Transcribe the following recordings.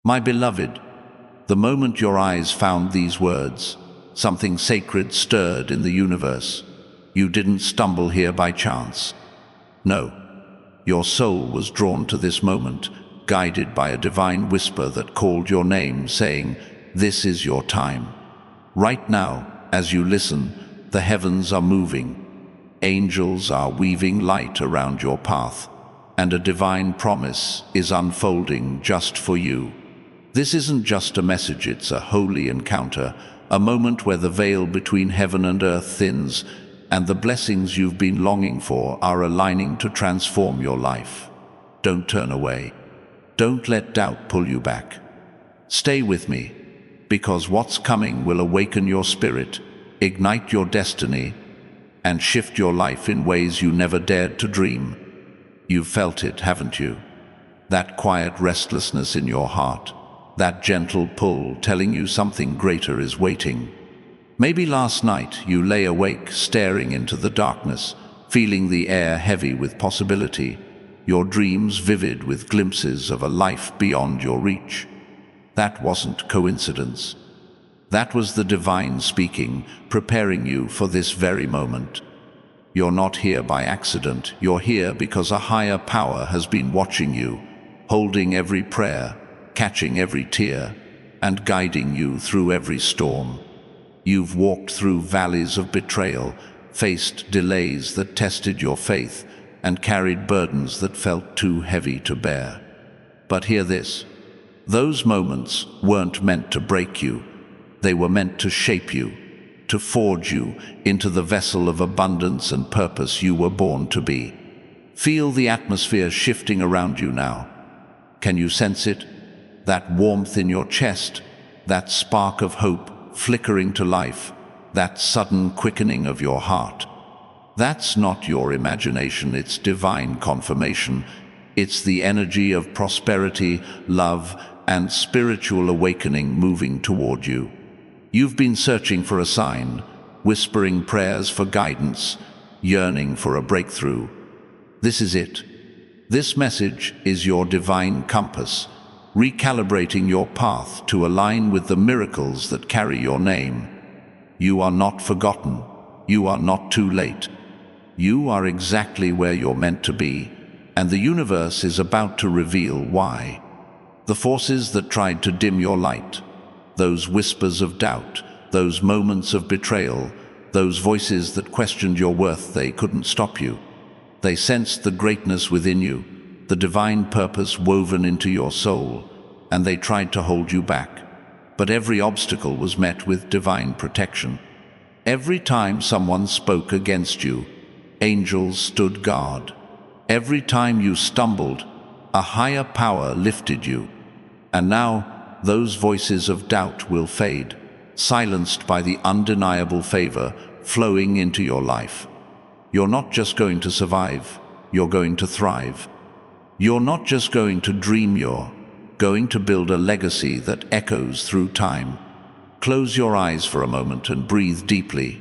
My beloved, the moment your eyes found these words, something sacred stirred in the universe. You didn't stumble here by chance. No, your soul was drawn to this moment, guided by a divine whisper that called your name, saying, "This is your time." Right now, as you listen, the heavens are moving. Angels are weaving light around your path, and a divine promise is unfolding just for you. This isn't just a message, it's a holy encounter, a moment where the veil between heaven and earth thins, and the blessings you've been longing for are aligning to transform your life. Don't turn away. Don't let doubt pull you back. Stay with me, because what's coming will awaken your spirit, ignite your destiny, and shift your life in ways you never dared to dream. You've felt it, haven't you? That quiet restlessness in your heart, that gentle pull telling you something greater is waiting. Maybe last night you lay awake staring into the darkness, feeling the air heavy with possibility, your dreams vivid with glimpses of a life beyond your reach. That wasn't coincidence. That was the divine speaking, preparing you for this very moment. You're not here by accident. You're here because a higher power has been watching you, holding every prayer, catching every tear, and guiding you through every storm. You've walked through valleys of betrayal, faced delays that tested your faith, and carried burdens that felt too heavy to bear. But hear this, those moments weren't meant to break you. They were meant to shape you, to forge you into the vessel of abundance and purpose you were born to be. Feel the atmosphere shifting around you now. Can you sense it? That warmth in your chest, that spark of hope flickering to life, that sudden quickening of your heart. That's not your imagination, it's divine confirmation. It's the energy of prosperity, love, and spiritual awakening moving toward you. You've been searching for a sign, whispering prayers for guidance, yearning for a breakthrough. This is it. This message is your divine compass, recalibrating your path to align with the miracles that carry your name. You are not forgotten. You are not too late. You are exactly where you're meant to be, and the universe is about to reveal why. The forces that tried to dim your light, those whispers of doubt, those moments of betrayal, those voices that questioned your worth, they couldn't stop you. They sensed the greatness within you, the divine purpose woven into your soul, and they tried to hold you back. But every obstacle was met with divine protection. Every time someone spoke against you, angels stood guard. Every time you stumbled, a higher power lifted you. And now, those voices of doubt will fade, silenced by the undeniable favor flowing into your life. You're not just going to survive, you're going to thrive. You're not just going to dream, you're going to build a legacy that echoes through time. Close your eyes for a moment and breathe deeply.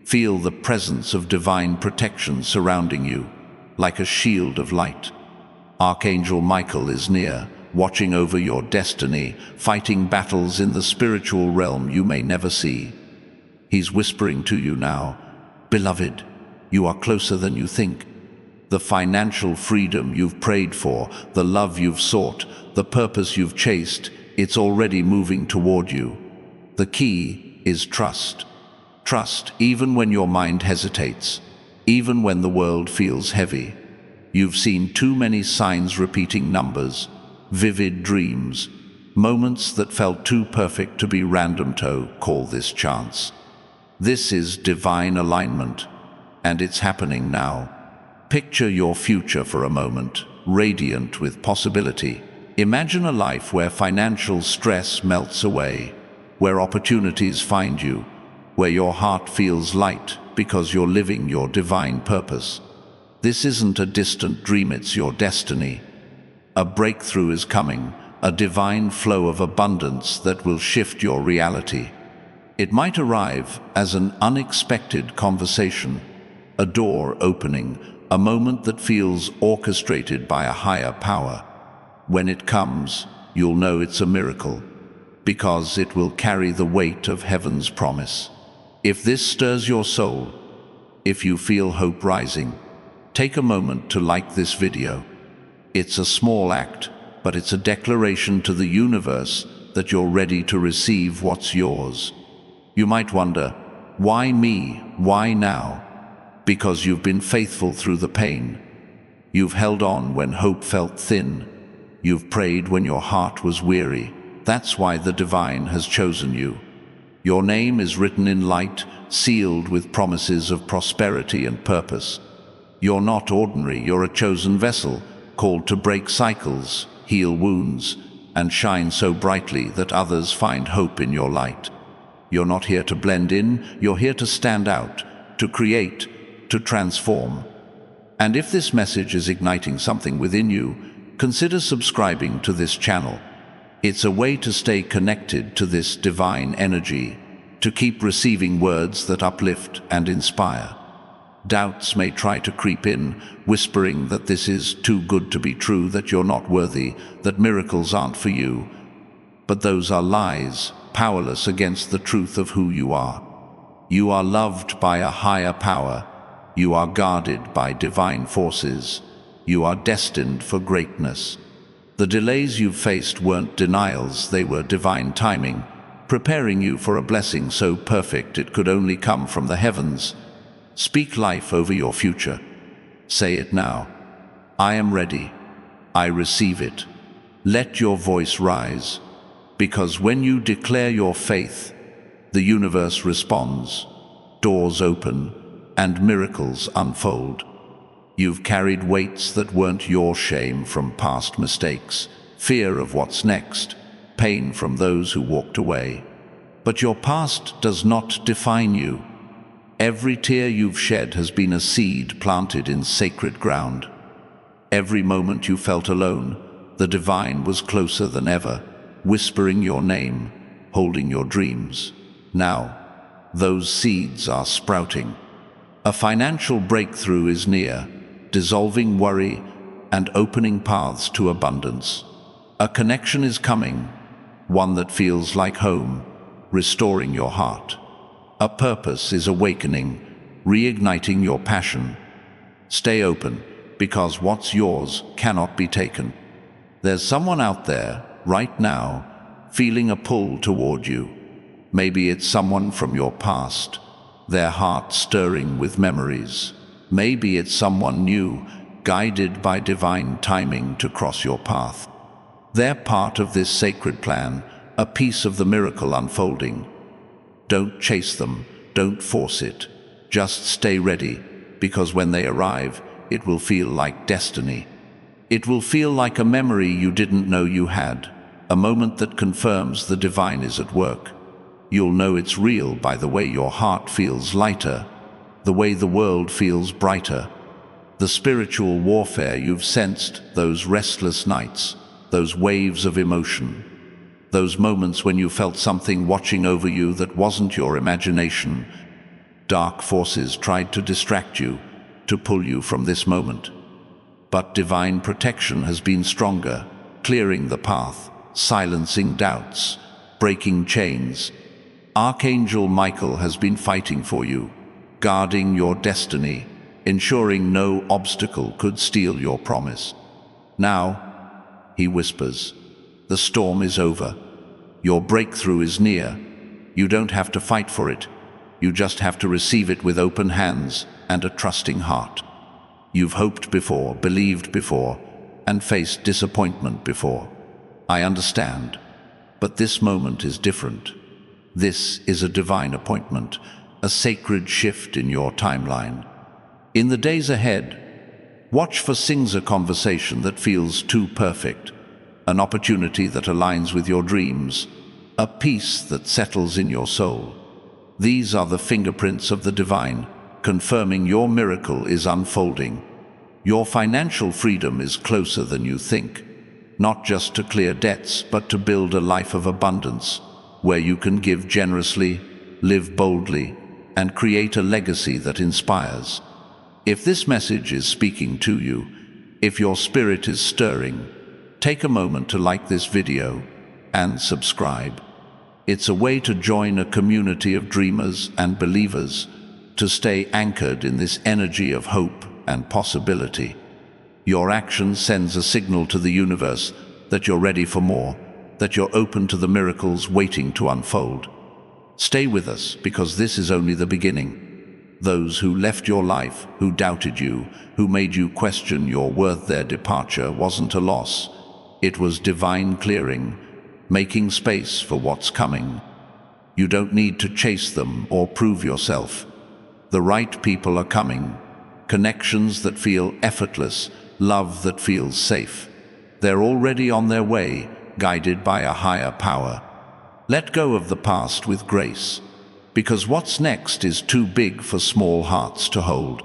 Feel the presence of divine protection surrounding you, like a shield of light. Archangel Michael is near, watching over your destiny, fighting battles in the spiritual realm you may never see. He's whispering to you now, "Beloved, you are closer than you think." The financial freedom you've prayed for, the love you've sought, the purpose you've chased, it's already moving toward you. The key is trust. Trust even when your mind hesitates, even when the world feels heavy. You've seen too many signs repeating numbers, vivid dreams, moments that felt too perfect to be random. To call this chance. This is divine alignment, and it's happening now. Picture your future for a moment, radiant with possibility. Imagine a life where financial stress melts away, where opportunities find you, where your heart feels light because you're living your divine purpose. This isn't a distant dream, it's your destiny. A breakthrough is coming, a divine flow of abundance that will shift your reality. It might arrive as an unexpected conversation, a door opening, a moment that feels orchestrated by a higher power. When it comes, you'll know it's a miracle, because it will carry the weight of heaven's promise. If this stirs your soul, if you feel hope rising, take a moment to like this video. It's a small act, but it's a declaration to the universe that you're ready to receive what's yours. You might wonder, why me? Why now? Because you've been faithful through the pain. You've held on when hope felt thin. You've prayed when your heart was weary. That's why the divine has chosen you. Your name is written in light, sealed with promises of prosperity and purpose. You're not ordinary, you're a chosen vessel, called to break cycles, heal wounds, and shine so brightly that others find hope in your light. You're not here to blend in, you're here to stand out, to create, to transform. And if this message is igniting something within you, consider subscribing to this channel. It's a way to stay connected to this divine energy, to keep receiving words that uplift and inspire. Doubts may try to creep in, whispering that this is too good to be true, that you're not worthy, that miracles aren't for you. But those are lies, powerless against the truth of who you are. You are loved by a higher power. You are guarded by divine forces. You are destined for greatness. The delays you've faced weren't denials, they were divine timing, preparing you for a blessing so perfect it could only come from the heavens. Speak life over your future. Say it now. I am ready. I receive it. Let your voice rise, because when you declare your faith, the universe responds, doors open, and miracles unfold. You've carried weights that weren't your shame from past mistakes, fear of what's next, pain from those who walked away. But your past does not define you. Every tear you've shed has been a seed planted in sacred ground. Every moment you felt alone, the divine was closer than ever, whispering your name, holding your dreams. Now, those seeds are sprouting. A financial breakthrough is near, dissolving worry and opening paths to abundance. A connection is coming, one that feels like home, restoring your heart. A purpose is awakening, reigniting your passion. Stay open, because what's yours cannot be taken. There's someone out there, right now, feeling a pull toward you. Maybe it's someone from your past, their heart stirring with memories. Maybe it's someone new, guided by divine timing to cross your path. They're part of this sacred plan, a piece of the miracle unfolding. Don't chase them, don't force it. Just stay ready, because when they arrive, it will feel like destiny. It will feel like a memory you didn't know you had, a moment that confirms the divine is at work. You'll know it's real by the way your heart feels lighter, the way the world feels brighter. The spiritual warfare you've sensed, those restless nights, those waves of emotion, those moments when you felt something watching over you that wasn't your imagination. Dark forces tried to distract you, to pull you from this moment. But divine protection has been stronger, clearing the path, silencing doubts, breaking chains. Archangel Michael has been fighting for you, guarding your destiny, ensuring no obstacle could steal your promise. Now, he whispers, the storm is over. Your breakthrough is near. You don't have to fight for it. You just have to receive it with open hands and a trusting heart. You've hoped before, believed before, and faced disappointment before. I understand, but this moment is different. This is a divine appointment, a sacred shift in your timeline. In the days ahead, watch for a conversation that feels too perfect, an opportunity that aligns with your dreams, a peace that settles in your soul. These are the fingerprints of the divine, confirming your miracle is unfolding. Your financial freedom is closer than you think, not just to clear debts, but to build a life of abundance, where you can give generously, live boldly, and create a legacy that inspires. If this message is speaking to you, if your spirit is stirring, take a moment to like this video and subscribe. It's a way to join a community of dreamers and believers, to stay anchored in this energy of hope and possibility. Your action sends a signal to the universe that you're ready for more, that you're open to the miracles waiting to unfold. Stay with us, because this is only the beginning. Those who left your life, who doubted you, who made you question your worth, their departure wasn't a loss. It was divine clearing, making space for what's coming. You don't need to chase them or prove yourself. The right people are coming. Connections that feel effortless, love that feels safe. They're already on their way, guided by a higher power. Let go of the past with grace, because what's next is too big for small hearts to hold.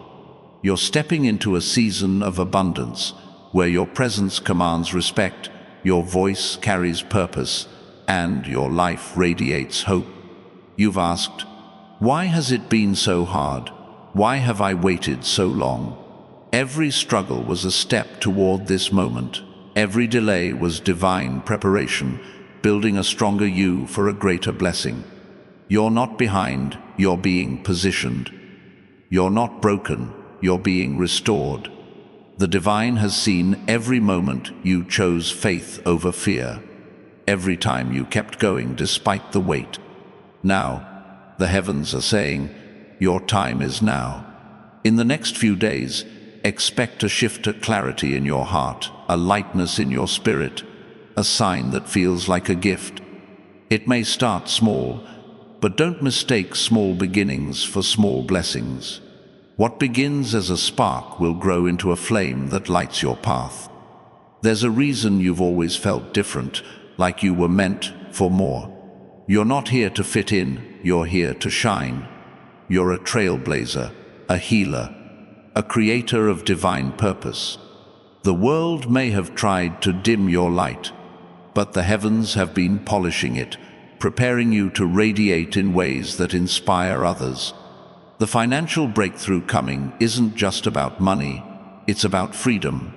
You're stepping into a season of abundance, where your presence commands respect, your voice carries purpose, and your life radiates hope. You've asked, why has it been so hard? Why have I waited so long? Every struggle was a step toward this moment. Every delay was divine preparation, building a stronger you for a greater blessing. You're not behind, you're being positioned. You're not broken, you're being restored. The divine has seen every moment you chose faith over fear, every time you kept going despite the weight. Now, the heavens are saying, your time is now. In the next few days, expect a shift to clarity in your heart, a lightness in your spirit, a sign that feels like a gift. It may start small, but don't mistake small beginnings for small blessings. What begins as a spark will grow into a flame that lights your path. There's a reason you've always felt different, like you were meant for more. You're not here to fit in, you're here to shine. You're a trailblazer, a healer, a creator of divine purpose. The world may have tried to dim your light, but the heavens have been polishing it, preparing you to radiate in ways that inspire others. The financial breakthrough coming isn't just about money, it's about freedom,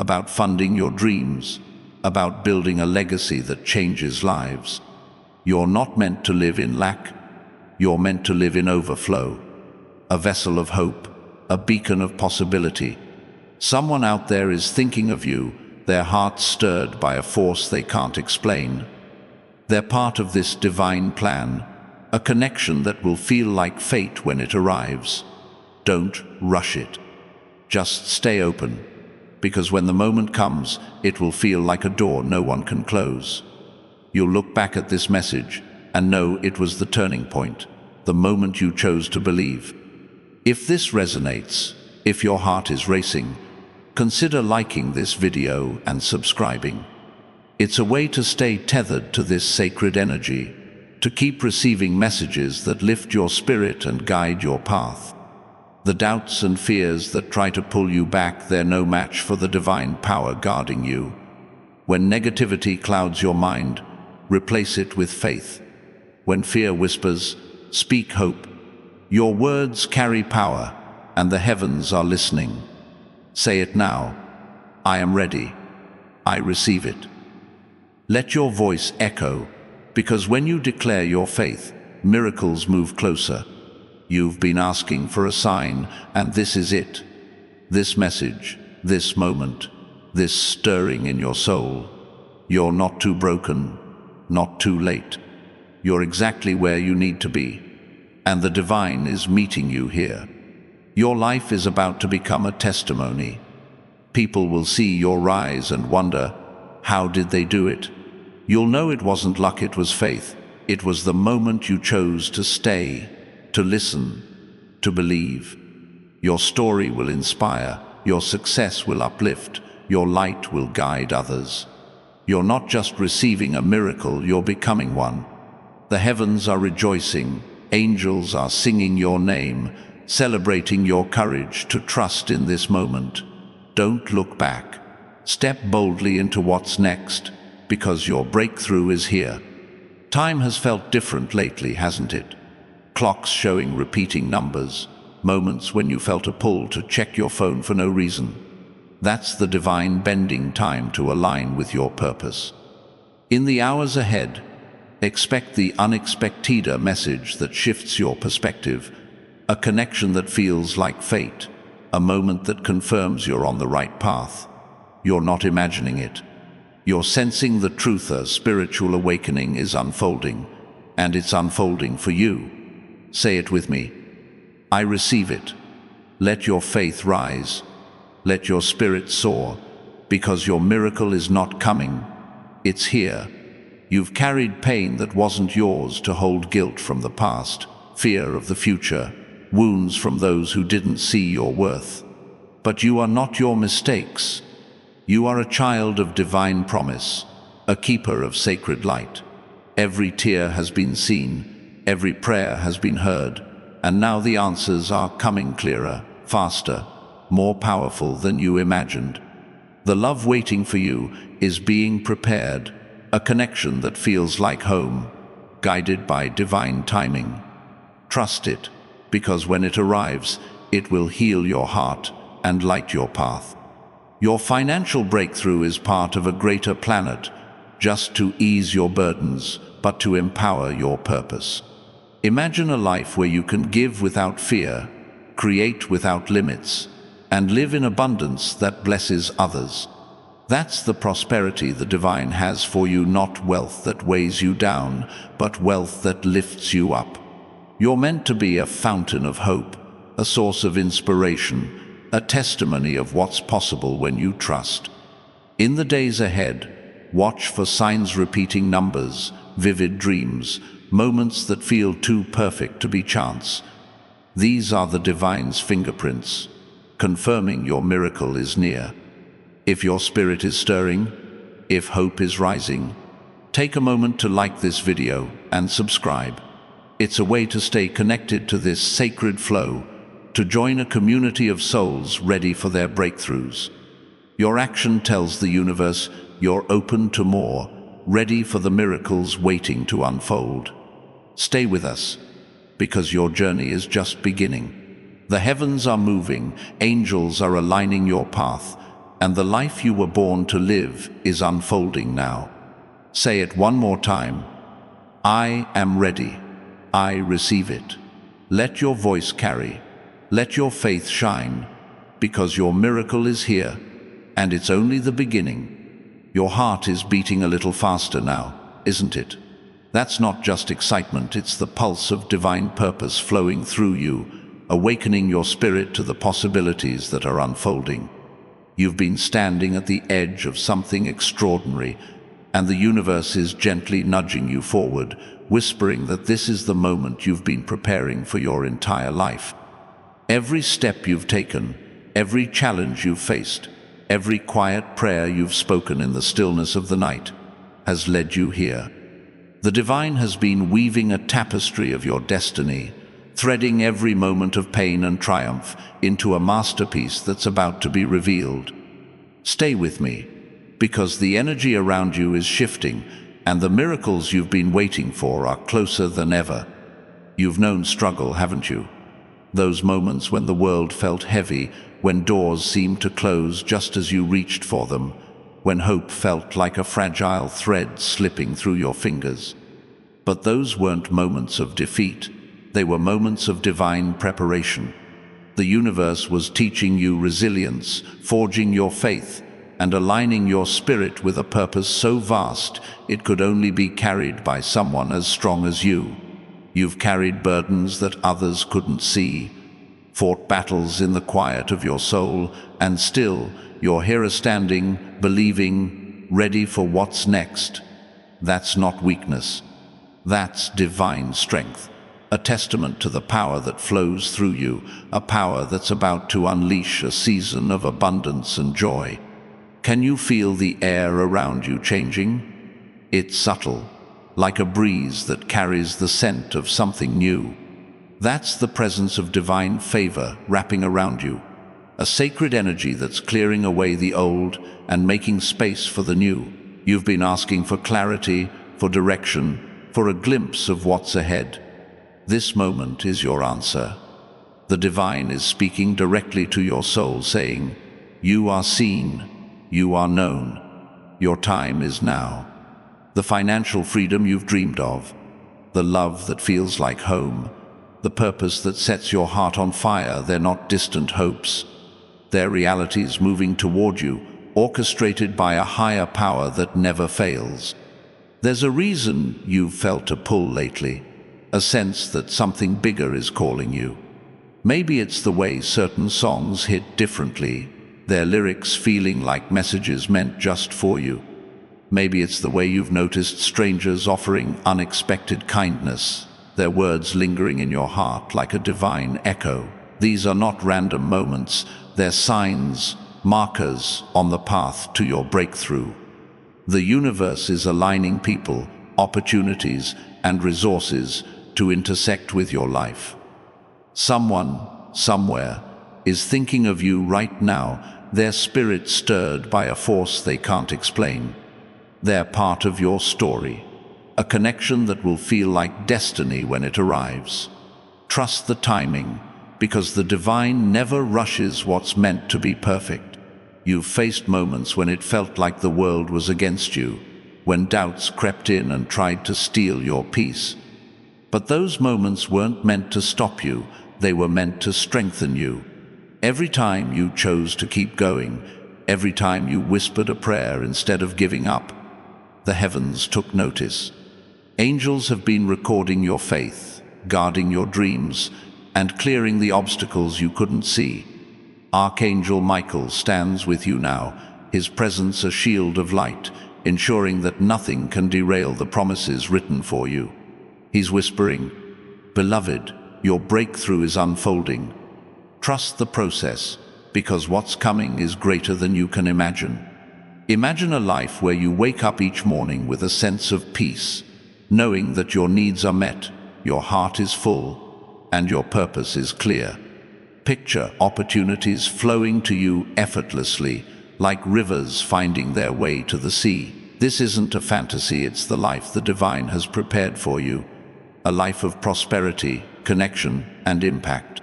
about funding your dreams, about building a legacy that changes lives. You're not meant to live in lack, you're meant to live in overflow, a vessel of hope, a beacon of possibility. Someone out there is thinking of you, their hearts stirred by a force they can't explain. They're part of this divine plan, a connection that will feel like fate when it arrives. Don't rush it. Just stay open, because when the moment comes, it will feel like a door no one can close. You'll look back at this message and know it was the turning point, the moment you chose to believe. If this resonates, if your heart is racing, consider liking this video and subscribing. It's a way to stay tethered to this sacred energy, to keep receiving messages that lift your spirit and guide your path. The doubts and fears that try to pull you back, they're no match for the divine power guarding you. When negativity clouds your mind, replace it with faith. When fear whispers, speak hope. Your words carry power, and the heavens are listening. Say it now. I am ready. I receive it. Let your voice echo, because when you declare your faith, miracles move closer. You've been asking for a sign, and this is it. This message, this moment, this stirring in your soul. You're not too broken, not too late. You're exactly where you need to be, and the divine is meeting you here. Your life is about to become a testimony. People will see your rise and wonder, how did they do it? You'll know it wasn't luck, it was faith. It was the moment you chose to stay, to listen, to believe. Your story will inspire, your success will uplift, your light will guide others. You're not just receiving a miracle, you're becoming one. The heavens are rejoicing, angels are singing your name, celebrating your courage to trust in this moment. Don't look back. Step boldly into what's next, because your breakthrough is here. Time has felt different lately, hasn't it? Clocks showing repeating numbers, moments when you felt a pull to check your phone for no reason. That's the divine bending time to align with your purpose. In the hours ahead, expect the unexpected message that shifts your perspective, a connection that feels like fate, a moment that confirms you're on the right path. You're not imagining it. You're sensing the truth. A spiritual awakening is unfolding, and it's unfolding for you. Say it with me. I receive it. Let your faith rise. Let your spirit soar, because your miracle is not coming. It's here. You've carried pain that wasn't yours to hold, guilt from the past, fear of the future, wounds from those who didn't see your worth. But you are not your mistakes. You are a child of divine promise, a keeper of sacred light. Every tear has been seen, every prayer has been heard, and now the answers are coming clearer, faster, more powerful than you imagined. The love waiting for you is being prepared, a connection that feels like home, guided by divine timing. Trust it, because when it arrives, it will heal your heart and light your path. Your financial breakthrough is part of a greater planet, just to ease your burdens, but to empower your purpose. Imagine a life where you can give without fear, create without limits, and live in abundance that blesses others. That's the prosperity the divine has for you, not wealth that weighs you down, but wealth that lifts you up. You're meant to be a fountain of hope, a source of inspiration, a testimony of what's possible when you trust. In the days ahead, watch for signs, repeating numbers, vivid dreams, moments that feel too perfect to be chance. These are the divine's fingerprints, confirming your miracle is near. If your spirit is stirring, if hope is rising, take a moment to like this video and subscribe. It's a way to stay connected to this sacred flow, to join a community of souls ready for their breakthroughs. Your action tells the universe you're open to more, ready for the miracles waiting to unfold. Stay with us, because your journey is just beginning. The heavens are moving, angels are aligning your path, and the life you were born to live is unfolding now. Say it one more time. I am ready. I receive it. Let your voice carry. Let your faith shine, because your miracle is here, and it's only the beginning. Your heart is beating a little faster now, isn't it? That's not just excitement, it's the pulse of divine purpose flowing through you, awakening your spirit to the possibilities that are unfolding. You've been standing at the edge of something extraordinary, and the universe is gently nudging you forward, whispering that this is the moment you've been preparing for your entire life. Every step you've taken, every challenge you've faced, every quiet prayer you've spoken in the stillness of the night has led you here. The divine has been weaving a tapestry of your destiny, threading every moment of pain and triumph into a masterpiece that's about to be revealed. Stay with me, because the energy around you is shifting, and the miracles you've been waiting for are closer than ever. You've known struggle, haven't you? Those moments when the world felt heavy, when doors seemed to close just as you reached for them, when hope felt like a fragile thread slipping through your fingers. But those weren't moments of defeat. They were moments of divine preparation. The universe was teaching you resilience, forging your faith, and aligning your spirit with a purpose so vast it could only be carried by someone as strong as you. You've carried burdens that others couldn't see, fought battles in the quiet of your soul, and still you're here standing, believing, ready for what's next. That's not weakness. That's divine strength, a testament to the power that flows through you, a power that's about to unleash a season of abundance and joy. Can you feel the air around you changing? It's subtle, like a breeze that carries the scent of something new. That's the presence of divine favor wrapping around you, a sacred energy that's clearing away the old and making space for the new. You've been asking for clarity, for direction, for a glimpse of what's ahead. This moment is your answer. The divine is speaking directly to your soul, saying, You are seen. You are known. Your time is now. The financial freedom you've dreamed of, the love that feels like home, the purpose that sets your heart on fire, they're not distant hopes. They're realities moving toward you, orchestrated by a higher power that never fails. There's a reason you've felt a pull lately, a sense that something bigger is calling you. Maybe it's the way certain songs hit differently, their lyrics feeling like messages meant just for you. Maybe it's the way you've noticed strangers offering unexpected kindness, their words lingering in your heart like a divine echo. These are not random moments, they're signs, markers on the path to your breakthrough. The universe is aligning people, opportunities, and resources to intersect with your life. Someone, somewhere, is thinking of you right now, their spirit stirred by a force they can't explain. They're part of your story, a connection that will feel like destiny when it arrives. Trust the timing, because the divine never rushes what's meant to be perfect. You've faced moments when it felt like the world was against you, when doubts crept in and tried to steal your peace. But those moments weren't meant to stop you, they were meant to strengthen you. Every time you chose to keep going, every time you whispered a prayer instead of giving up, the heavens took notice. Angels have been recording your faith, guarding your dreams, and clearing the obstacles you couldn't see. Archangel Michael stands with you now, his presence a shield of light, ensuring that nothing can derail the promises written for you. He's whispering, "Beloved, your breakthrough is unfolding. Trust the process, because what's coming is greater than you can imagine." Imagine a life where you wake up each morning with a sense of peace, knowing that your needs are met, your heart is full, and your purpose is clear. Picture opportunities flowing to you effortlessly, like rivers finding their way to the sea. This isn't a fantasy, it's the life the divine has prepared for you. A life of prosperity, connection, and impact.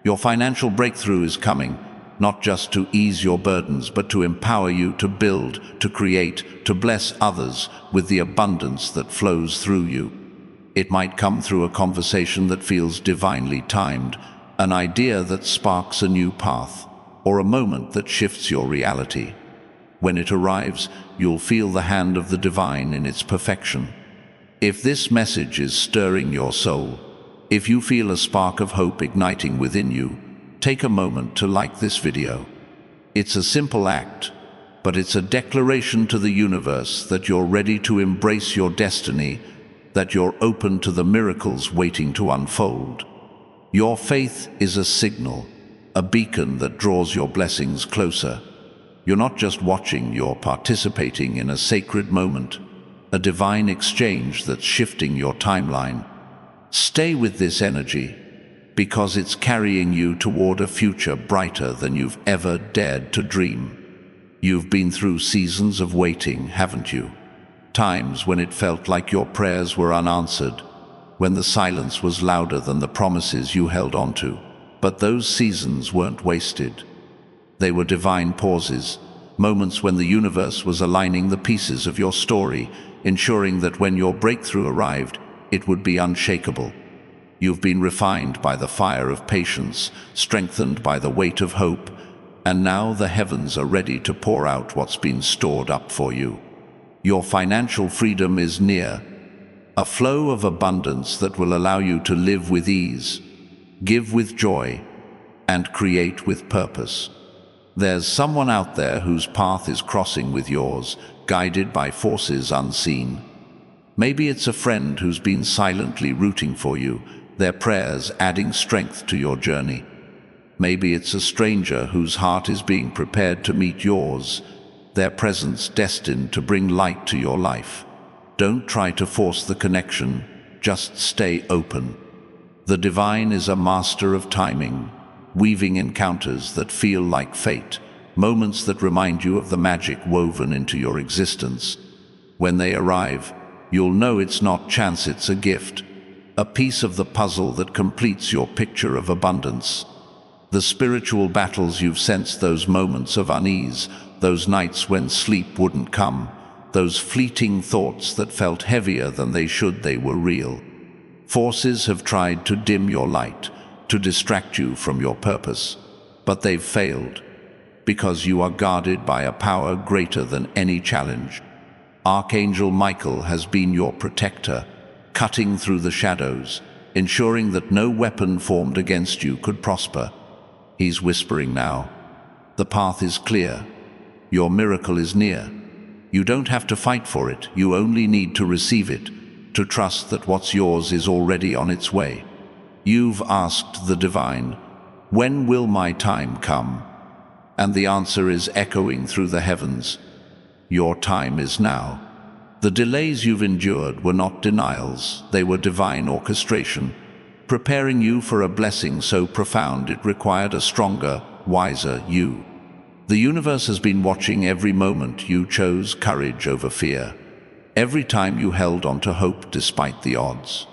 Your financial breakthrough is coming, not just to ease your burdens, but to empower you to build, to create, to bless others with the abundance that flows through you. It might come through a conversation that feels divinely timed, an idea that sparks a new path, or a moment that shifts your reality. When it arrives, you'll feel the hand of the divine in its perfection. If this message is stirring your soul, if you feel a spark of hope igniting within you, take a moment to like this video. It's a simple act, but it's a declaration to the universe that you're ready to embrace your destiny, that you're open to the miracles waiting to unfold. Your faith is a signal, a beacon that draws your blessings closer. You're not just watching, you're participating in a sacred moment, a divine exchange that's shifting your timeline. Stay with this energy, because it's carrying you toward a future brighter than you've ever dared to dream. You've been through seasons of waiting, haven't you? Times when it felt like your prayers were unanswered, when the silence was louder than the promises you held onto. But those seasons weren't wasted. They were divine pauses, moments when the universe was aligning the pieces of your story, ensuring that when your breakthrough arrived, it would be unshakable. You've been refined by the fire of patience, strengthened by the weight of hope, and now the heavens are ready to pour out what's been stored up for you. Your financial freedom is near, a flow of abundance that will allow you to live with ease, give with joy, and create with purpose. There's someone out there whose path is crossing with yours, guided by forces unseen. Maybe it's a friend who's been silently rooting for you, their prayers adding strength to your journey. Maybe it's a stranger whose heart is being prepared to meet yours, their presence destined to bring light to your life. Don't try to force the connection, just stay open. The divine is a master of timing, weaving encounters that feel like fate, moments that remind you of the magic woven into your existence. When they arrive, you'll know it's not chance, it's a gift, a piece of the puzzle that completes your picture of abundance. The spiritual battles you've sensed, those moments of unease, those nights when sleep wouldn't come, those fleeting thoughts that felt heavier than they should, they were real. Forces have tried to dim your light, to distract you from your purpose, but they've failed, because you are guarded by a power greater than any challenge. Archangel Michael has been your protector, cutting through the shadows, ensuring that no weapon formed against you could prosper. He's whispering now. The path is clear. Your miracle is near. You don't have to fight for it. You only need to receive it, to trust that what's yours is already on its way. You've asked the divine, "When will my time come?" And the answer is echoing through the heavens. Your time is now. The delays you've endured were not denials, they were divine orchestration, preparing you for a blessing so profound it required a stronger, wiser you. The universe has been watching every moment you chose courage over fear, every time you held on to hope despite the odds.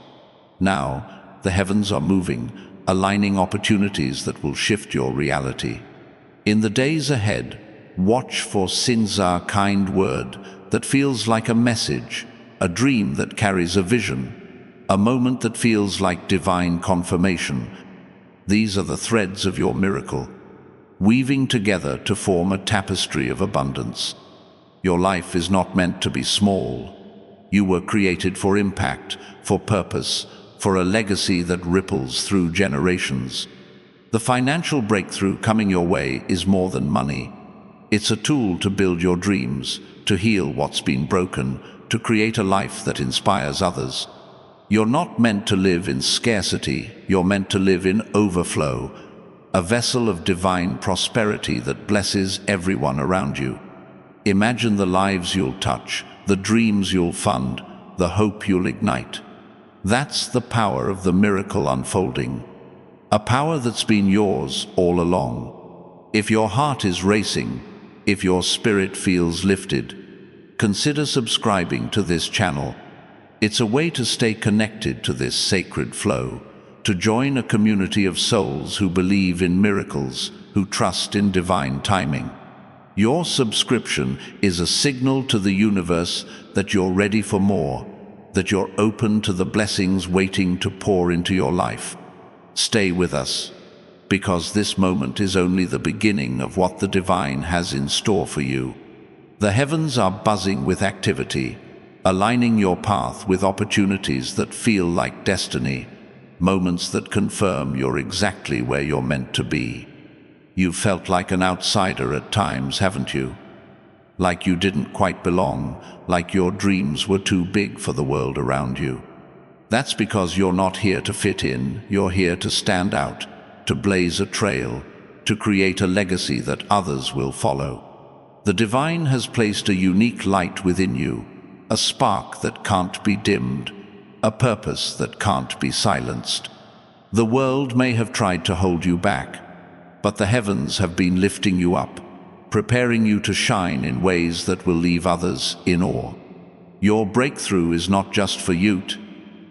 Now, the heavens are moving, aligning opportunities that will shift your reality. In the days ahead, watch for Sinzar's kind word that feels like a message, a dream that carries a vision, a moment that feels like divine confirmation. These are the threads of your miracle, weaving together to form a tapestry of abundance. Your life is not meant to be small. You were created for impact, for purpose, for a legacy that ripples through generations. The financial breakthrough coming your way is more than money. It's a tool to build your dreams, to heal what's been broken, to create a life that inspires others. You're not meant to live in scarcity, you're meant to live in overflow, a vessel of divine prosperity that blesses everyone around you. Imagine the lives you'll touch, the dreams you'll fund, the hope you'll ignite. That's the power of the miracle unfolding, a power that's been yours all along. If your heart is racing, if your spirit feels lifted, consider subscribing to this channel. It's a way to stay connected to this sacred flow, to join a community of souls who believe in miracles, who trust in divine timing. Your subscription is a signal to the universe that you're ready for more, that you're open to the blessings waiting to pour into your life. Stay with us, because this moment is only the beginning of what the divine has in store for you. The heavens are buzzing with activity, aligning your path with opportunities that feel like destiny, moments that confirm you're exactly where you're meant to be. You've felt like an outsider at times, haven't you? Like you didn't quite belong, like your dreams were too big for the world around you. That's because you're not here to fit in, you're here to stand out, to blaze a trail, to create a legacy that others will follow. The divine has placed a unique light within you, a spark that can't be dimmed, a purpose that can't be silenced. The world may have tried to hold you back, but the heavens have been lifting you up, preparing you to shine in ways that will leave others in awe. Your breakthrough is not just for you,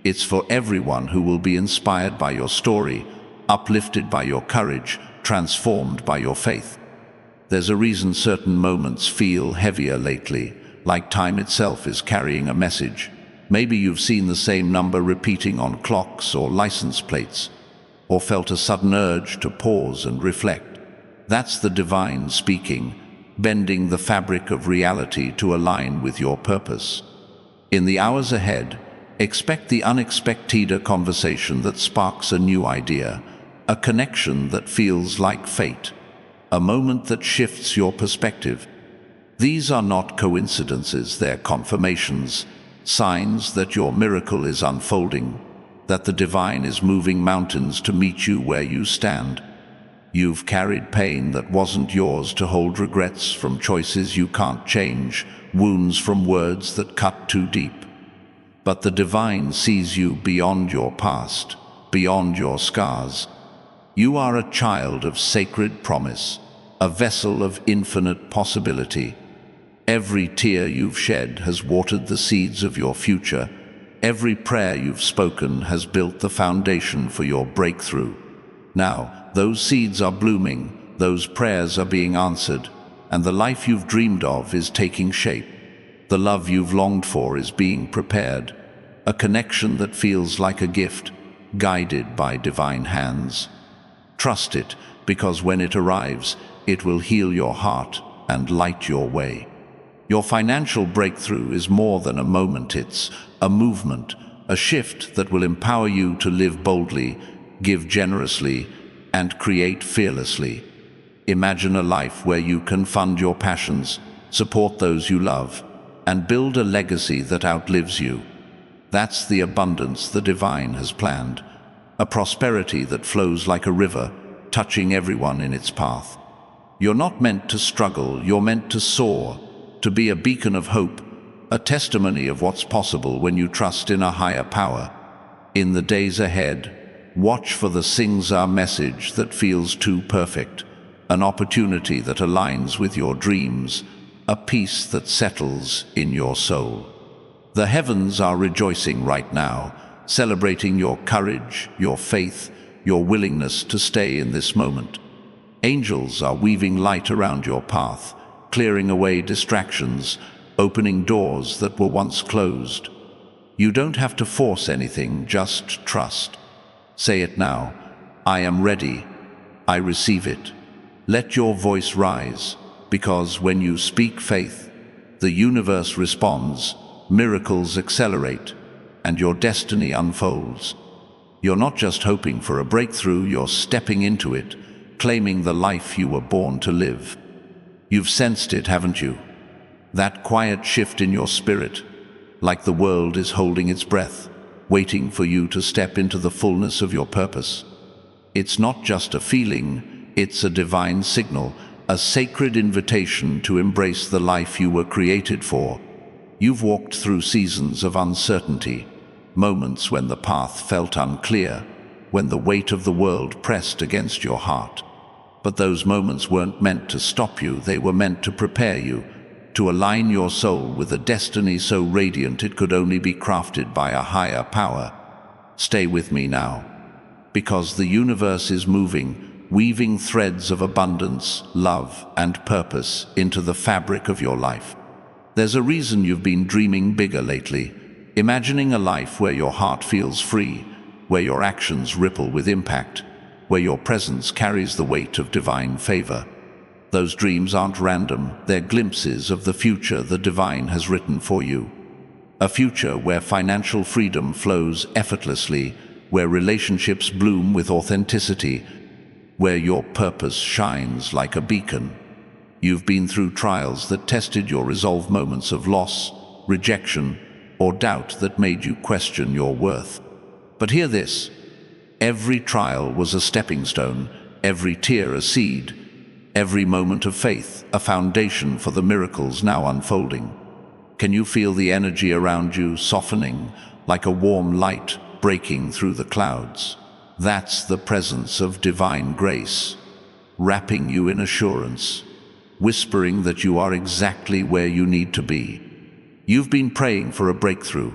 it's for everyone who will be inspired by your story, uplifted by your courage, transformed by your faith. There's a reason certain moments feel heavier lately, like time itself is carrying a message. Maybe you've seen the same number repeating on clocks or license plates, or felt a sudden urge to pause and reflect. That's the divine speaking, bending the fabric of reality to align with your purpose. In the hours ahead, expect the unexpected conversation that sparks a new idea, a connection that feels like fate, a moment that shifts your perspective. These are not coincidences, they're confirmations, signs that your miracle is unfolding, that the divine is moving mountains to meet you where you stand. You've carried pain that wasn't yours to hold, regrets from choices you can't change, wounds from words that cut too deep. But the divine sees you beyond your past, beyond your scars. You are a child of sacred promise, a vessel of infinite possibility. Every tear you've shed has watered the seeds of your future. Every prayer you've spoken has built the foundation for your breakthrough. Now, Those seeds are blooming, those prayers are being answered, and the life you've dreamed of is taking shape. The love you've longed for is being prepared, a connection that feels like a gift, guided by divine hands. Trust it, because when it arrives, it will heal your heart and light your way. Your financial breakthrough is more than a moment, it's a movement, a shift that will empower you to live boldly, give generously, and create fearlessly. Imagine a life where you can fund your passions, support those you love, and build a legacy that outlives you. That's the abundance the divine has planned, a prosperity that flows like a river, touching everyone in its path. You're not meant to struggle, you're meant to soar, to be a beacon of hope, a testimony of what's possible when you trust in a higher power. In the days ahead, watch for the Singsa message that feels too perfect, an opportunity that aligns with your dreams, a peace that settles in your soul. The heavens are rejoicing right now, celebrating your courage, your faith, your willingness to stay in this moment. Angels are weaving light around your path, clearing away distractions, opening doors that were once closed. You don't have to force anything, just trust. Say it now, I am ready, I receive it. Let your voice rise, because when you speak faith, the universe responds, miracles accelerate, and your destiny unfolds. You're not just hoping for a breakthrough, you're stepping into it, claiming the life you were born to live. You've sensed it, haven't you? That quiet shift in your spirit, like the world is holding its breath, waiting for you to step into the fullness of your purpose. It's not just a feeling, it's a divine signal, a sacred invitation to embrace the life you were created for. You've walked through seasons of uncertainty, moments when the path felt unclear, when the weight of the world pressed against your heart. But those moments weren't meant to stop you, they were meant to prepare you, to align your soul with a destiny so radiant it could only be crafted by a higher power. Stay with me now, because the universe is moving, weaving threads of abundance, love, and purpose into the fabric of your life. There's a reason you've been dreaming bigger lately, imagining a life where your heart feels free, where your actions ripple with impact, where your presence carries the weight of divine favor. Those dreams aren't random, they're glimpses of the future the divine has written for you. A future where financial freedom flows effortlessly, where relationships bloom with authenticity, where your purpose shines like a beacon. You've been through trials that tested your resolve, moments of loss, rejection, or doubt that made you question your worth. But hear this. Every trial was a stepping stone, every tear a seed, every moment of faith a foundation for the miracles now unfolding. Can you feel the energy around you softening, like a warm light breaking through the clouds? That's the presence of divine grace, wrapping you in assurance, whispering that you are exactly where you need to be. You've been praying for a breakthrough,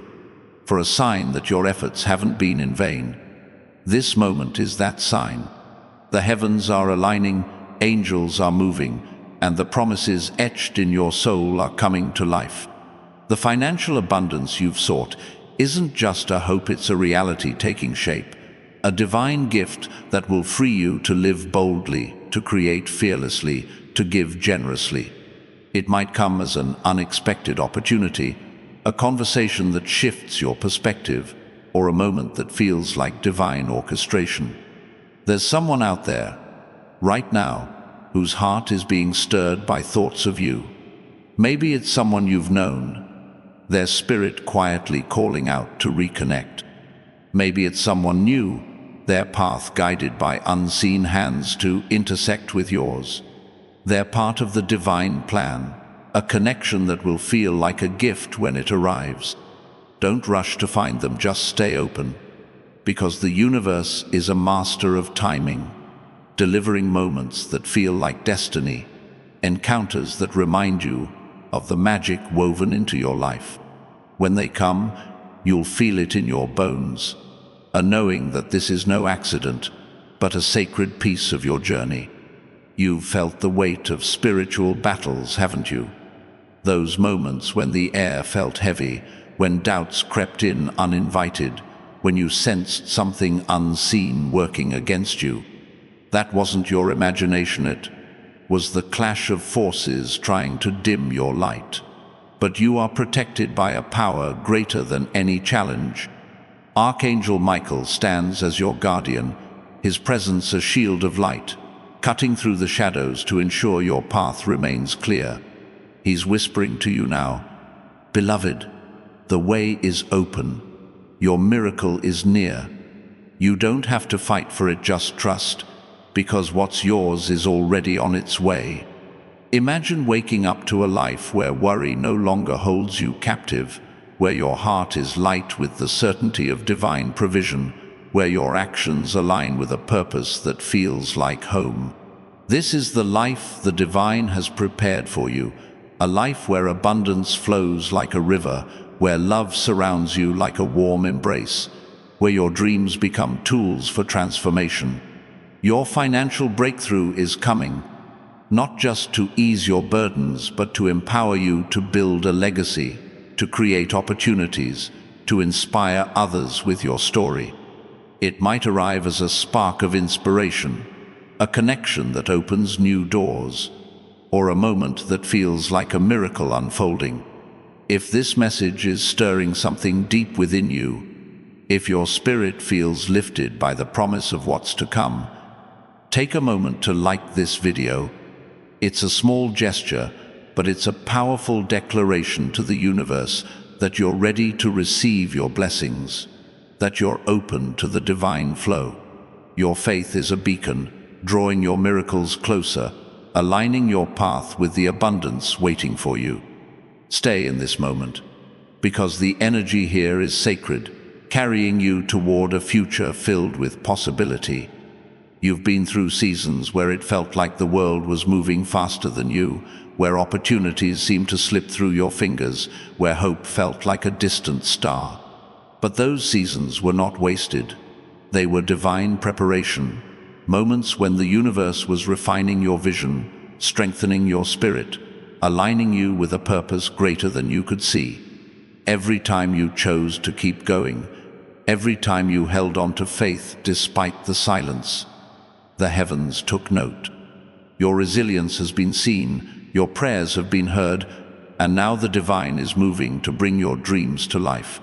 for a sign that your efforts haven't been in vain. This moment is that sign. The heavens are aligning, angels are moving, and the promises etched in your soul are coming to life. The financial abundance you've sought isn't just a hope, it's a reality taking shape, a divine gift that will free you to live boldly, to create fearlessly, to give generously. It might come as an unexpected opportunity, a conversation that shifts your perspective, or a moment that feels like divine orchestration. There's someone out there, right now, whose heart is being stirred by thoughts of you. Maybe it's someone you've known, their spirit quietly calling out to reconnect. Maybe it's someone new, their path guided by unseen hands to intersect with yours. They're part of the divine plan, a connection that will feel like a gift when it arrives. Don't rush to find them, just stay open, because the universe is a master of timing, delivering moments that feel like destiny, encounters that remind you of the magic woven into your life. When they come, you'll feel it in your bones, a knowing that this is no accident, but a sacred piece of your journey. You've felt the weight of spiritual battles, haven't you? Those moments when the air felt heavy, when doubts crept in uninvited, when you sensed something unseen working against you. That wasn't your imagination, it was the clash of forces trying to dim your light. But you are protected by a power greater than any challenge. Archangel Michael stands as your guardian, his presence a shield of light, cutting through the shadows to ensure your path remains clear. He's whispering to you now, "Beloved, the way is open. Your miracle is near. You don't have to fight for it, just trust, because what's yours is already on its way." Imagine waking up to a life where worry no longer holds you captive, where your heart is light with the certainty of divine provision, where your actions align with a purpose that feels like home. This is the life the divine has prepared for you, a life where abundance flows like a river, where love surrounds you like a warm embrace, where your dreams become tools for transformation. Your financial breakthrough is coming, not just to ease your burdens, but to empower you to build a legacy, to create opportunities, to inspire others with your story. It might arrive as a spark of inspiration, a connection that opens new doors, or a moment that feels like a miracle unfolding. If this message is stirring something deep within you, if your spirit feels lifted by the promise of what's to come, take a moment to like this video. It's a small gesture, but it's a powerful declaration to the universe that you're ready to receive your blessings, that you're open to the divine flow. Your faith is a beacon, drawing your miracles closer, aligning your path with the abundance waiting for you. Stay in this moment, because the energy here is sacred, carrying you toward a future filled with possibility. You've been through seasons where it felt like the world was moving faster than you, where opportunities seemed to slip through your fingers, where hope felt like a distant star. But those seasons were not wasted. They were divine preparation, moments when the universe was refining your vision, strengthening your spirit, aligning you with a purpose greater than you could see. Every time you chose to keep going, every time you held on to faith despite the silence, the heavens took note. Your resilience has been seen, your prayers have been heard, and now the divine is moving to bring your dreams to life.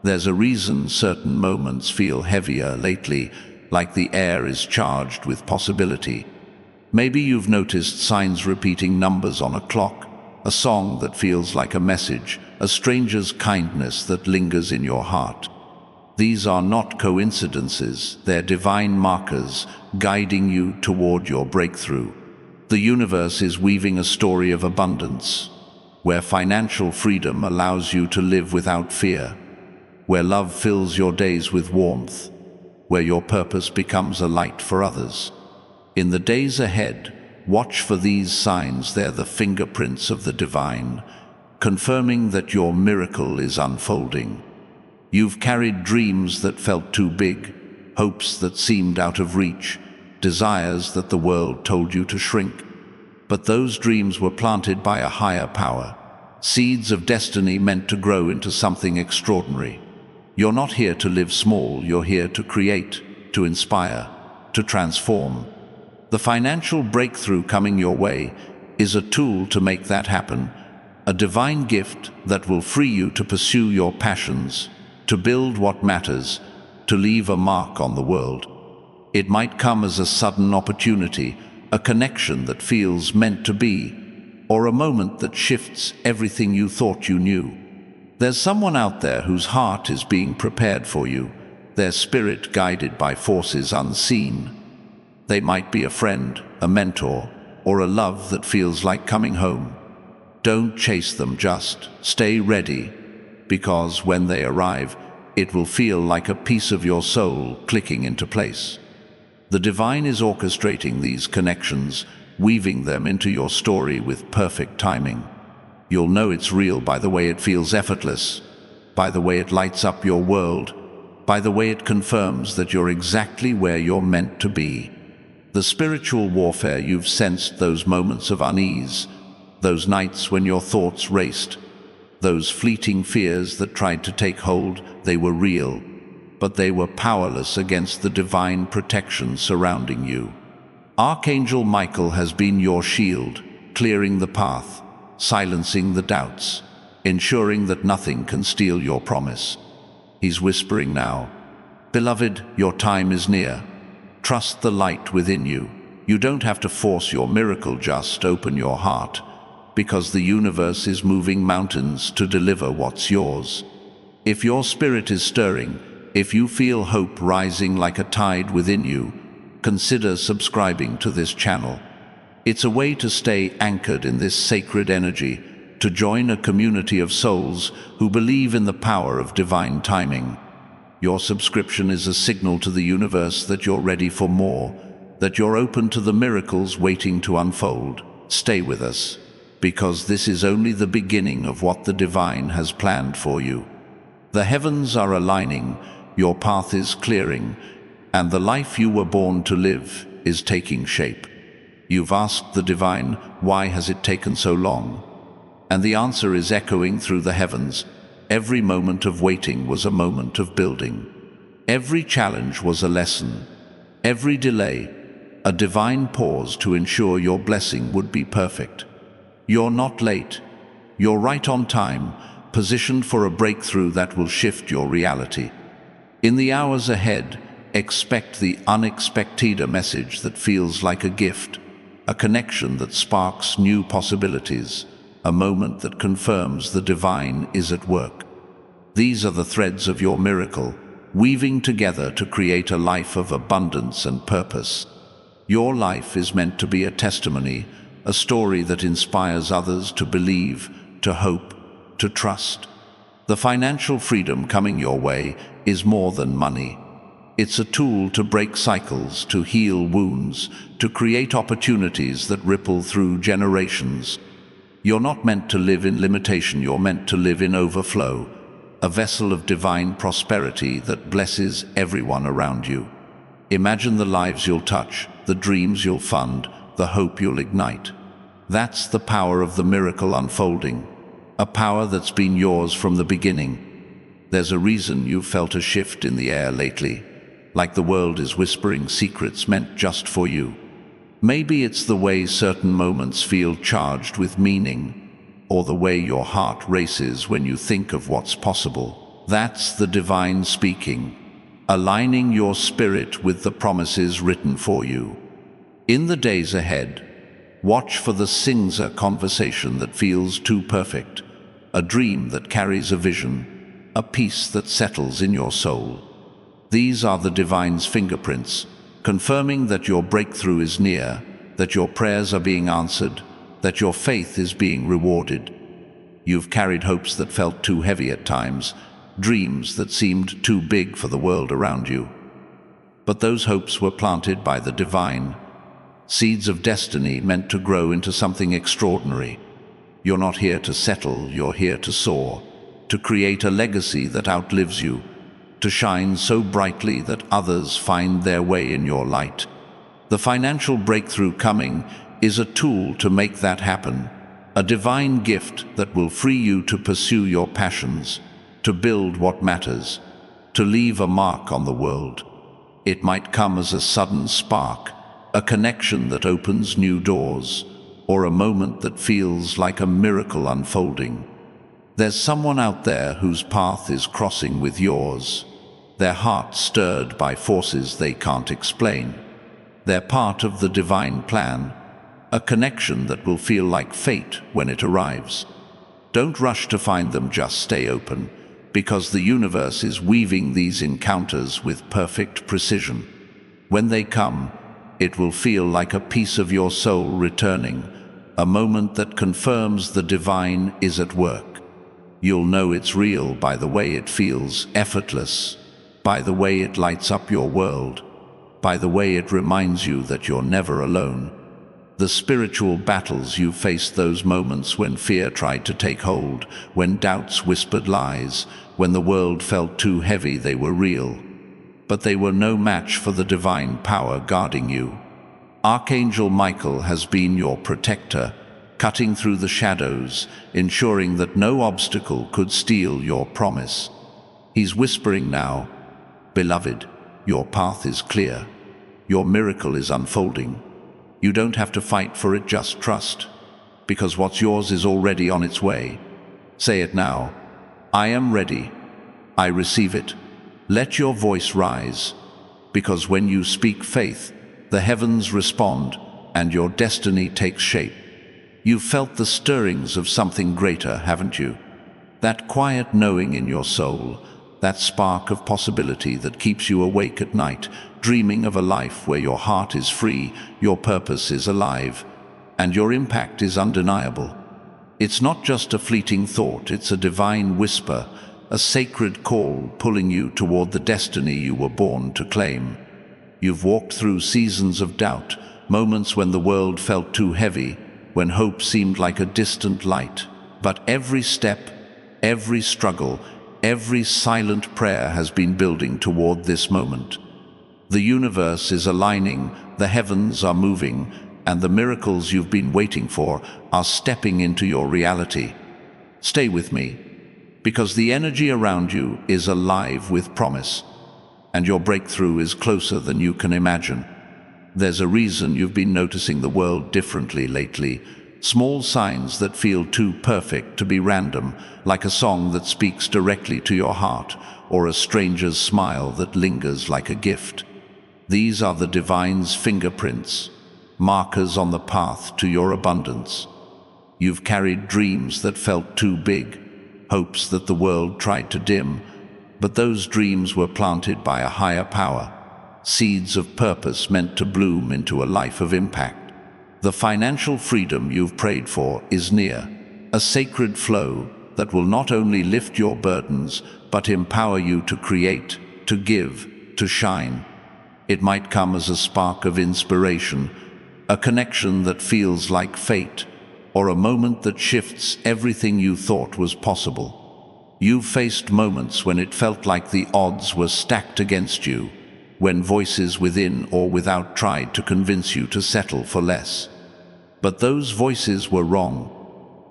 There's a reason certain moments feel heavier lately, like the air is charged with possibility. Maybe you've noticed signs repeating numbers on a clock, a song that feels like a message, a stranger's kindness that lingers in your heart. These are not coincidences, they're divine markers guiding you toward your breakthrough. The universe is weaving a story of abundance, where financial freedom allows you to live without fear, where love fills your days with warmth, where your purpose becomes a light for others. In the days ahead, watch for these signs. They're the fingerprints of the divine, confirming that your miracle is unfolding. You've carried dreams that felt too big, hopes that seemed out of reach, desires that the world told you to shrink. But those dreams were planted by a higher power, seeds of destiny meant to grow into something extraordinary. You're not here to live small, you're here to create, to inspire, to transform. The financial breakthrough coming your way is a tool to make that happen, a divine gift that will free you to pursue your passions, to build what matters, to leave a mark on the world. It might come as a sudden opportunity, a connection that feels meant to be, or a moment that shifts everything you thought you knew. There's someone out there whose heart is being prepared for you, their spirit guided by forces unseen. They might be a friend, a mentor, or a love that feels like coming home. Don't chase them, just stay ready, because when they arrive, it will feel like a piece of your soul clicking into place. The divine is orchestrating these connections, weaving them into your story with perfect timing. You'll know it's real by the way it feels effortless, by the way it lights up your world, by the way it confirms that you're exactly where you're meant to be. The spiritual warfare you've sensed, those moments of unease, those nights when your thoughts raced, those fleeting fears that tried to take hold, they were real, but they were powerless against the divine protection surrounding you. Archangel Michael has been your shield, clearing the path, silencing the doubts, ensuring that nothing can steal your promise. He's whispering now, "Beloved, your time is near. Trust the light within you. You don't have to force your miracle, just open your heart, because the universe is moving mountains to deliver what's yours." If your spirit is stirring, if you feel hope rising like a tide within you, consider subscribing to this channel. It's a way to stay anchored in this sacred energy, to join a community of souls who believe in the power of divine timing. Your subscription is a signal to the universe that you're ready for more, that you're open to the miracles waiting to unfold. Stay with us, because this is only the beginning of what the divine has planned for you. The heavens are aligning, your path is clearing, and the life you were born to live is taking shape. You've asked the divine, why has it taken so long? And the answer is echoing through the heavens. Every moment of waiting was a moment of building. Every challenge was a lesson. Every delay, a divine pause to ensure your blessing would be perfect. You're not late. You're right on time, positioned for a breakthrough that will shift your reality. In the hours ahead, expect the unexpected, a message that feels like a gift, a connection that sparks new possibilities, a moment that confirms the divine is at work. These are the threads of your miracle, weaving together to create a life of abundance and purpose. Your life is meant to be a testimony, a story that inspires others to believe, to hope, to trust. The financial freedom coming your way is more than money. It's a tool to break cycles, to heal wounds, to create opportunities that ripple through generations. You're not meant to live in limitation, you're meant to live in overflow, a vessel of divine prosperity that blesses everyone around you. Imagine the lives you'll touch, the dreams you'll fund, the hope you'll ignite. That's the power of the miracle unfolding, a power that's been yours from the beginning. There's a reason you've felt a shift in the air lately, like the world is whispering secrets meant just for you. Maybe it's the way certain moments feel charged with meaning, or the way your heart races when you think of what's possible. That's the divine speaking, aligning your spirit with the promises written for you. In the days ahead, watch for the sing-a conversation that feels too perfect, a dream that carries a vision, a peace that settles in your soul. These are the divine's fingerprints, confirming that your breakthrough is near, that your prayers are being answered, that your faith is being rewarded. You've carried hopes that felt too heavy at times, dreams that seemed too big for the world around you. But those hopes were planted by the divine, seeds of destiny meant to grow into something extraordinary. You're not here to settle, you're here to soar, to create a legacy that outlives you, to shine so brightly that others find their way in your light. The financial breakthrough coming is a tool to make that happen, a divine gift that will free you to pursue your passions, to build what matters, to leave a mark on the world. It might come as a sudden spark, a connection that opens new doors, or a moment that feels like a miracle unfolding. There's someone out there whose path is crossing with yours, their heart stirred by forces they can't explain. They're part of the divine plan, a connection that will feel like fate when it arrives. Don't rush to find them, just stay open, because the universe is weaving these encounters with perfect precision. When they come, it will feel like a piece of your soul returning, a moment that confirms the divine is at work. You'll know it's real by the way it feels effortless, by the way it lights up your world, by the way it reminds you that you're never alone. The spiritual battles you faced, those moments when fear tried to take hold, when doubts whispered lies, when the world felt too heavy, they were real. But they were no match for the divine power guarding you. Archangel Michael has been your protector, cutting through the shadows, ensuring that no obstacle could steal your promise. He's whispering now, "Beloved, your path is clear. Your miracle is unfolding. You don't have to fight for it, just trust, because what's yours is already on its way." Say it now. I am ready. I receive it. Let your voice rise, because when you speak faith, the heavens respond and your destiny takes shape. You've felt the stirrings of something greater, haven't you? That quiet knowing in your soul, that spark of possibility that keeps you awake at night, dreaming of a life where your heart is free, your purpose is alive, and your impact is undeniable. It's not just a fleeting thought, it's a divine whisper, a sacred call pulling you toward the destiny you were born to claim. You've walked through seasons of doubt, moments when the world felt too heavy, when hope seemed like a distant light. But every step, every struggle, every silent prayer has been building toward this moment. The universe is aligning, the heavens are moving, and the miracles you've been waiting for are stepping into your reality. Stay with me, because the energy around you is alive with promise, and your breakthrough is closer than you can imagine. There's a reason you've been noticing the world differently lately. Small signs that feel too perfect to be random, like a song that speaks directly to your heart, or a stranger's smile that lingers like a gift. These are the divine's fingerprints, markers on the path to your abundance. You've carried dreams that felt too big, hopes that the world tried to dim, but those dreams were planted by a higher power, seeds of purpose meant to bloom into a life of impact. The financial freedom you've prayed for is near, a sacred flow that will not only lift your burdens, but empower you to create, to give, to shine. It might come as a spark of inspiration, a connection that feels like fate, or a moment that shifts everything you thought was possible. You've faced moments when it felt like the odds were stacked against you, when voices within or without tried to convince you to settle for less. But those voices were wrong.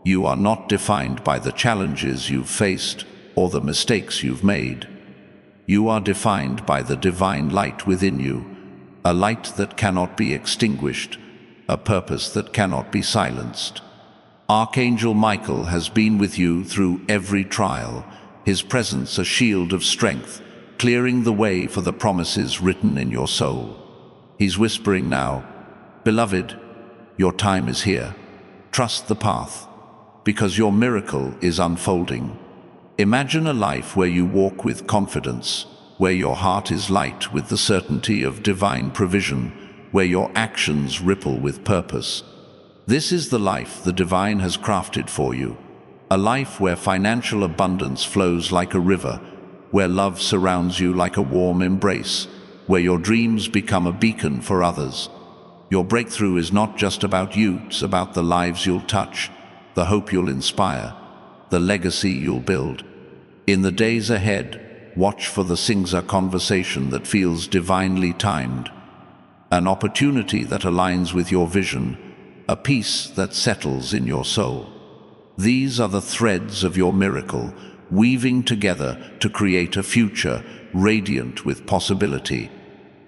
You are not defined by the challenges you've faced or the mistakes you've made. You are defined by the divine light within you, a light that cannot be extinguished, a purpose that cannot be silenced. Archangel Michael has been with you through every trial, his presence a shield of strength, clearing the way for the promises written in your soul. He's whispering now, "Beloved, your time is here. Trust the path, because your miracle is unfolding." Imagine a life where you walk with confidence, where your heart is light with the certainty of divine provision, where your actions ripple with purpose. This is the life the divine has crafted for you, a life where financial abundance flows like a river, where love surrounds you like a warm embrace, where your dreams become a beacon for others. Your breakthrough is not just about you, it's about the lives you'll touch, the hope you'll inspire, the legacy you'll build. In the days ahead, watch for the Singsa conversation that feels divinely timed, an opportunity that aligns with your vision, a peace that settles in your soul. These are the threads of your miracle, weaving together to create a future radiant with possibility.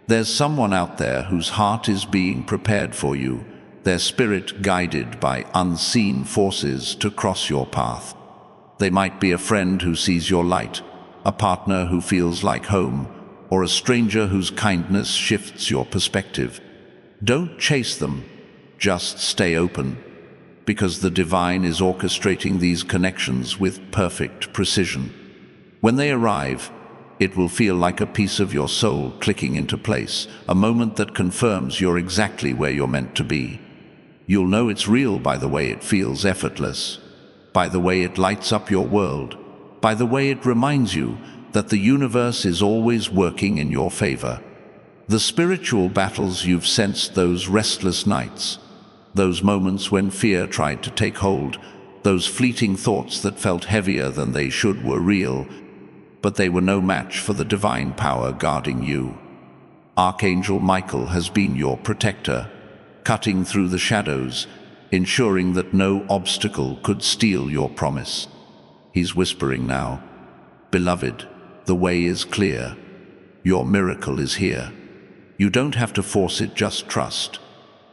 There's someone out there whose heart is being prepared for you, their spirit guided by unseen forces to cross your path. They might be a friend who sees your light, a partner who feels like home, or a stranger whose kindness shifts your perspective. Don't chase them, just stay open, because the divine is orchestrating these connections with perfect precision. When they arrive, it will feel like a piece of your soul clicking into place, a moment that confirms you're exactly where you're meant to be. You'll know it's real by the way it feels effortless, by the way it lights up your world, by the way it reminds you that the universe is always working in your favor. The spiritual battles you've sensed those restless nights, those moments when fear tried to take hold, those fleeting thoughts that felt heavier than they should were real, but they were no match for the divine power guarding you. Archangel Michael has been your protector, cutting through the shadows, ensuring that no obstacle could steal your promise. He's whispering now, "Beloved, the way is clear. Your miracle is here. You don't have to force it, just trust,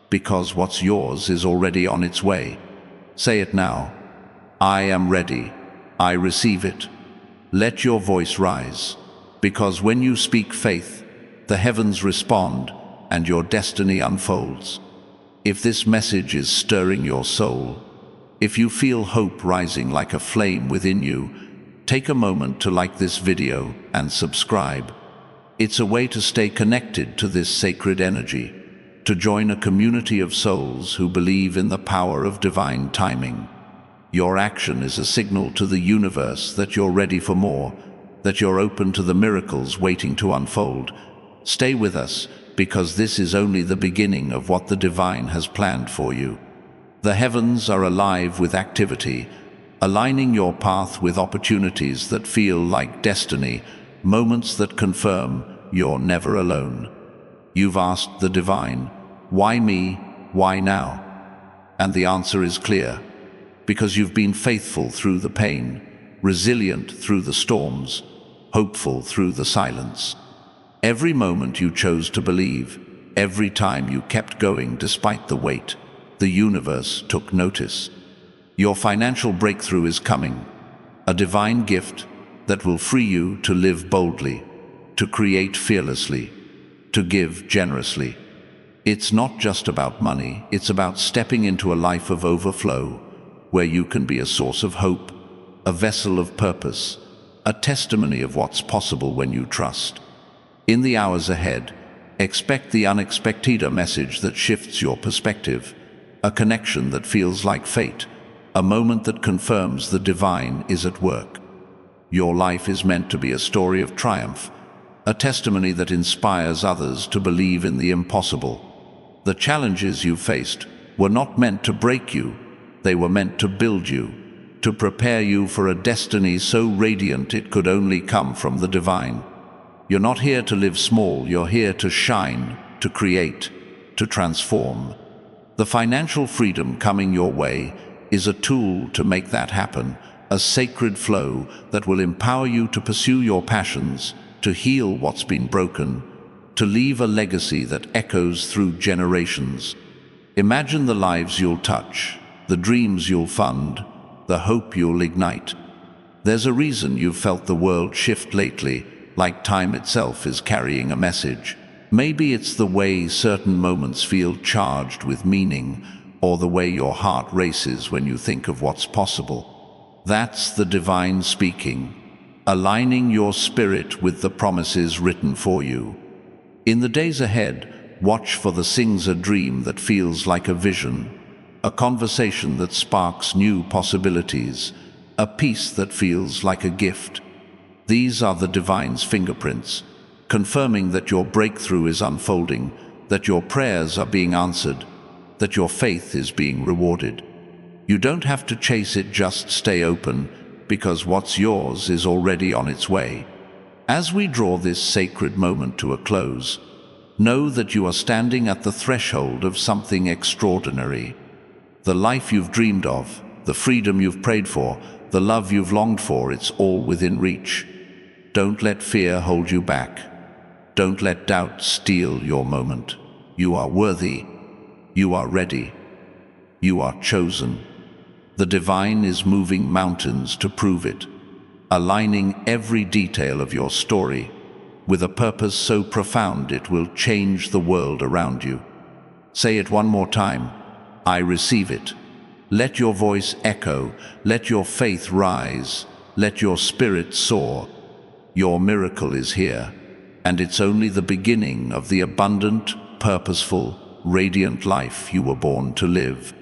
because what's yours is already on its way." Say it now. I am ready. I receive it. Let your voice rise, because when you speak faith, the heavens respond and your destiny unfolds. If this message is stirring your soul, if you feel hope rising like a flame within you, take a moment to like this video and subscribe. It's a way to stay connected to this sacred energy, to join a community of souls who believe in the power of divine timing. Your action is a signal to the universe that you're ready for more, that you're open to the miracles waiting to unfold. Stay with us, because this is only the beginning of what the divine has planned for you. The heavens are alive with activity, aligning your path with opportunities that feel like destiny, moments that confirm you're never alone. You've asked the divine, "Why me? Why now?" And the answer is clear, because you've been faithful through the pain, resilient through the storms, hopeful through the silence. Every moment you chose to believe, every time you kept going despite the weight, the universe took notice. Your financial breakthrough is coming, a divine gift that will free you to live boldly, to create fearlessly, to give generously. It's not just about money, it's about stepping into a life of overflow, where you can be a source of hope, a vessel of purpose, a testimony of what's possible when you trust. In the hours ahead, expect the unexpected, a message that shifts your perspective, a connection that feels like fate, a moment that confirms the divine is at work. Your life is meant to be a story of triumph, a testimony that inspires others to believe in the impossible. The challenges you faced were not meant to break you, they were meant to build you, to prepare you for a destiny so radiant it could only come from the divine. You're not here to live small, you're here to shine, to create, to transform. The financial freedom coming your way is a tool to make that happen, a sacred flow that will empower you to pursue your passions, to heal what's been broken, to leave a legacy that echoes through generations. Imagine the lives you'll touch, the dreams you'll fund, the hope you'll ignite. There's a reason you've felt the world shift lately, like time itself is carrying a message. Maybe it's the way certain moments feel charged with meaning, or the way your heart races when you think of what's possible. That's the divine speaking, aligning your spirit with the promises written for you. In the days ahead, watch for the sings a dream that feels like a vision, a conversation that sparks new possibilities, a peace that feels like a gift. These are the divine's fingerprints, confirming that your breakthrough is unfolding, that your prayers are being answered, that your faith is being rewarded. You don't have to chase it, just stay open, because what's yours is already on its way. As we draw this sacred moment to a close, know that you are standing at the threshold of something extraordinary. The life you've dreamed of, the freedom you've prayed for, the love you've longed for, it's all within reach. Don't let fear hold you back. Don't let doubt steal your moment. You are worthy. You are ready. You are chosen. The divine is moving mountains to prove it, aligning every detail of your story with a purpose so profound it will change the world around you. Say it one more time. I receive it. Let your voice echo. Let your faith rise. Let your spirit soar. Your miracle is here, and it's only the beginning of the abundant, purposeful, radiant life you were born to live.